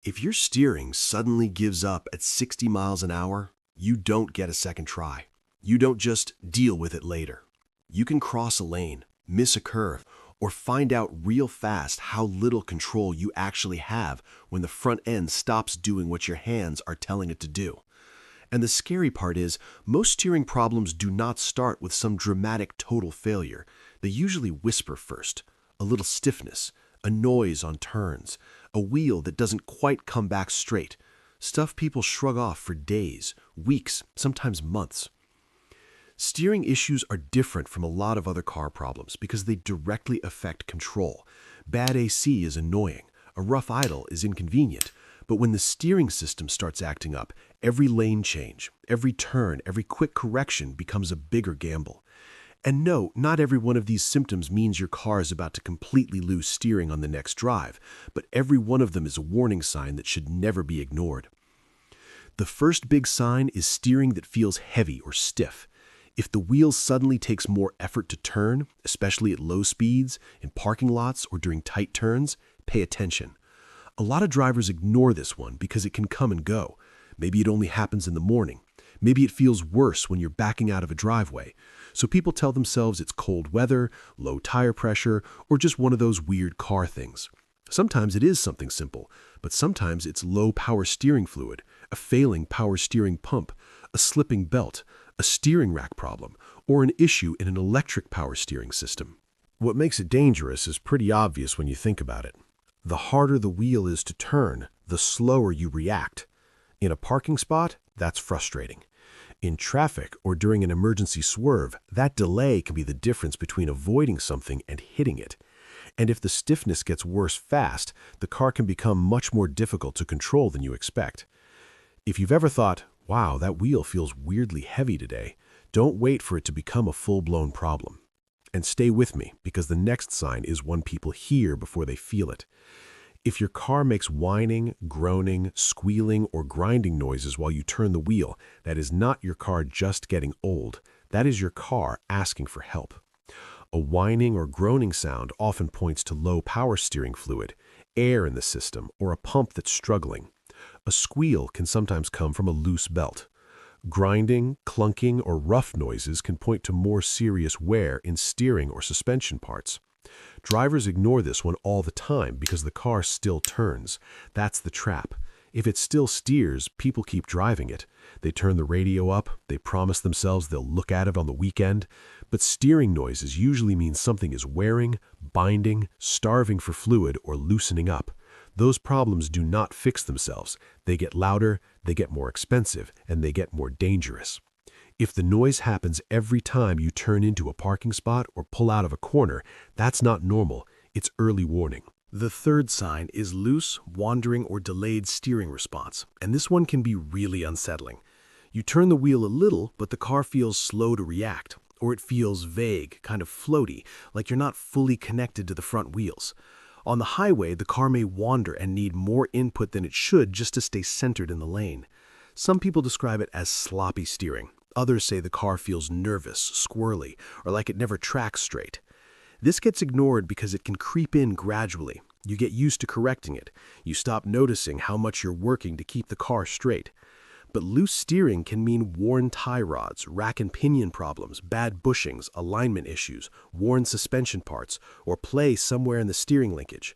If your steering suddenly gives up at 60 miles an hour, you don't get a second try. You don't just deal with it later. You can cross a lane, miss a curve, or find out real fast how little control you actually have when the front end stops doing what your hands are telling it to do. And the scary part is, most steering problems do not start with some dramatic total failure. They usually whisper first: a little stiffness, a noise on turns, a wheel that doesn't quite come back straight. Stuff people shrug off for days, weeks, sometimes months. Steering issues are different from a lot of other car problems because they directly affect control. Bad AC is annoying, a rough idle is inconvenient, but when the steering system starts acting up, every lane change, every turn, every quick correction becomes a bigger gamble. And no, not every one of these symptoms means your car is about to completely lose steering on the next drive, but every one of them is a warning sign that should never be ignored. The first big sign is steering that feels heavy or stiff. If the wheel suddenly takes more effort to turn, especially at low speeds, in parking lots, or during tight turns, pay attention. A lot of drivers ignore this one because it can come and go. Maybe it only happens in the morning. Maybe it feels worse when you're backing out of a driveway. So people tell themselves it's cold weather, low tire pressure, or just one of those weird car things. Sometimes it is something simple, but sometimes it's low power steering fluid, a failing power steering pump, a slipping belt, a steering rack problem, or an issue in an electric power steering system. What makes it dangerous is pretty obvious when you think about it. The harder the wheel is to turn, the slower you react. In a parking spot, that's frustrating. In traffic or during an emergency swerve, that delay can be the difference between avoiding something and hitting it. And if the stiffness gets worse fast, the car can become much more difficult to control than you expect. If you've ever thought, wow, that wheel feels weirdly heavy today, don't wait for it to become a full-blown problem. And stay with me, because the next sign is one people hear before they feel it. If your car makes whining, groaning, squealing, or grinding noises while you turn the wheel, that is not your car just getting old. That is your car asking for help. A whining or groaning sound often points to low power steering fluid, air in the system, or a pump that's struggling. A squeal can sometimes come from a loose belt. Grinding, clunking, or rough noises can point to more serious wear in steering or suspension parts. Drivers ignore this one all the time because the car still turns. That's the trap. If it still steers, people keep driving it. They turn the radio up, they promise themselves they'll look at it on the weekend, but steering noises usually mean something is wearing, binding, starving for fluid, or loosening up. Those problems do not fix themselves. They get louder, they get more expensive, and they get more dangerous. If the noise happens every time you turn into a parking spot or pull out of a corner, that's not normal. It's early warning. The third sign is loose, wandering, or delayed steering response, and this one can be really unsettling. You turn the wheel a little, but the car feels slow to react, or it feels vague, kind of floaty, like you're not fully connected to the front wheels. On the highway, the car may wander and need more input than it should just to stay centered in the lane. Some people describe it as sloppy steering. Others say the car feels nervous, squirrely, or like it never tracks straight. This gets ignored because it can creep in gradually. You get used to correcting it. You stop noticing how much you're working to keep the car straight. But loose steering can mean worn tie rods, rack and pinion problems, bad bushings, alignment issues, worn suspension parts, or play somewhere in the steering linkage.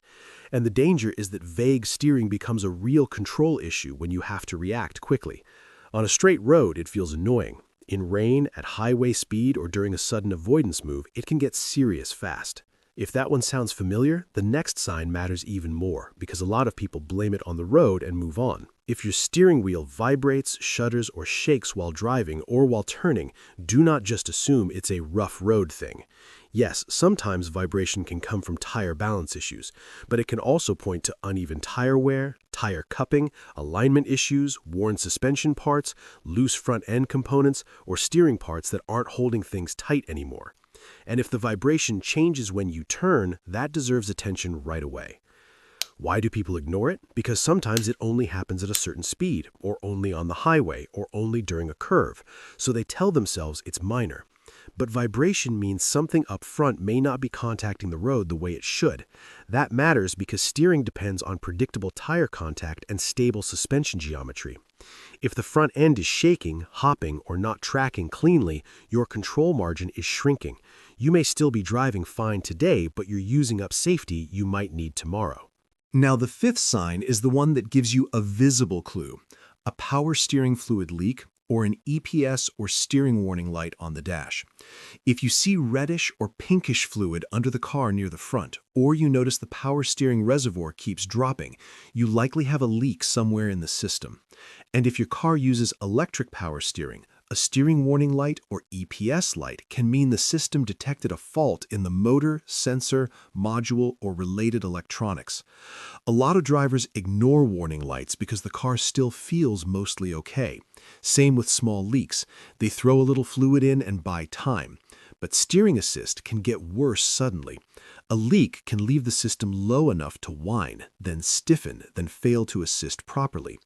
And the danger is that vague steering becomes a real control issue when you have to react quickly. On a straight road, it feels annoying. In rain, at highway speed, or during a sudden avoidance move, it can get serious fast. If that one sounds familiar, the next sign matters even more, because a lot of people blame it on the road and move on. If your steering wheel vibrates, shudders, or shakes while driving or while turning, do not just assume it's a rough road thing. Yes, sometimes vibration can come from tire balance issues, but it can also point to uneven tire wear, tire cupping, alignment issues, worn suspension parts, loose front end components, or steering parts that aren't holding things tight anymore. And if the vibration changes when you turn, that deserves attention right away. Why do people ignore it? Because sometimes it only happens at a certain speed, or only on the highway, or only during a curve, so they tell themselves it's minor. But vibration means something up front may not be contacting the road the way it should. That matters because steering depends on predictable tire contact and stable suspension geometry. If the front end is shaking, hopping, or not tracking cleanly, your control margin is shrinking. You may still be driving fine today, but you're using up safety you might need tomorrow. Now, the fifth sign is the one that gives you a visible clue, a power steering fluid leak or an EPS or steering warning light on the dash. If you see reddish or pinkish fluid under the car near the front, or you notice the power steering reservoir keeps dropping, you likely have a leak somewhere in the system. And if your car uses electric power steering, a steering warning light or EPS light can mean the system detected a fault in the motor, sensor, module, or related electronics. A lot of drivers ignore warning lights because the car still feels mostly okay. Same with small leaks. They throw a little fluid in and buy time. But steering assist can get worse suddenly. A leak can leave the system low enough to whine, then stiffen, then fail to assist properly.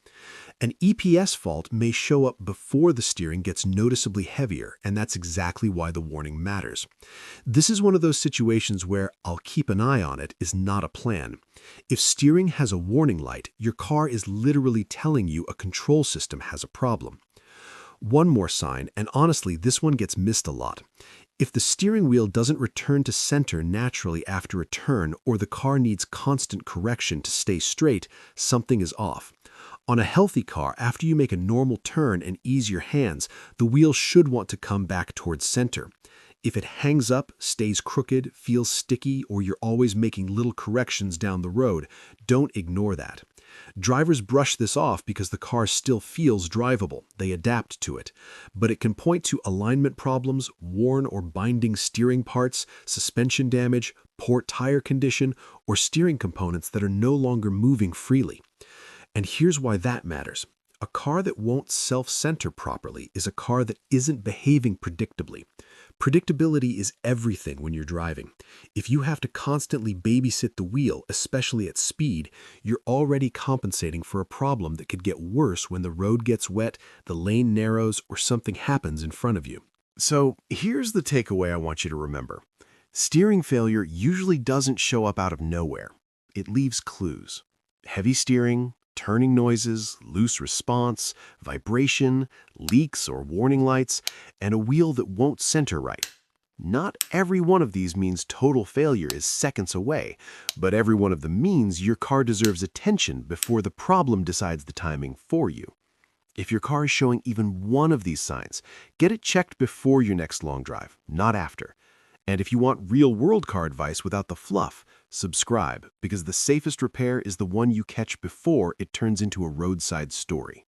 An EPS fault may show up before the steering gets noticeably heavier, and that's exactly why the warning matters. This is one of those situations where "I'll keep an eye on it" is not a plan. If steering has a warning light, your car is literally telling you a control system has a problem. One more sign, and honestly, this one gets missed a lot. If the steering wheel doesn't return to center naturally after a turn, or the car needs constant correction to stay straight, something is off. On a healthy car, after you make a normal turn and ease your hands, the wheel should want to come back towards center. If it hangs up, stays crooked, feels sticky, or you're always making little corrections down the road, don't ignore that. Drivers brush this off because the car still feels drivable. They adapt to it. But it can point to alignment problems, worn or binding steering parts, suspension damage, poor tire condition, or steering components that are no longer moving freely. And here's why that matters. A car that won't self-center properly is a car that isn't behaving predictably. Predictability is everything when you're driving. If you have to constantly babysit the wheel, especially at speed, you're already compensating for a problem that could get worse when the road gets wet, the lane narrows, or something happens in front of you. So here's the takeaway I want you to remember. Steering failure usually doesn't show up out of nowhere. It leaves clues. Heavy steering, turning noises, loose response, vibration, leaks or warning lights, and a wheel that won't center right. Not every one of these means total failure is seconds away, but every one of them means your car deserves attention before the problem decides the timing for you. If your car is showing even one of these signs, get it checked before your next long drive, not after. And if you want real-world car advice without the fluff, subscribe, because the safest repair is the one you catch before it turns into a roadside story.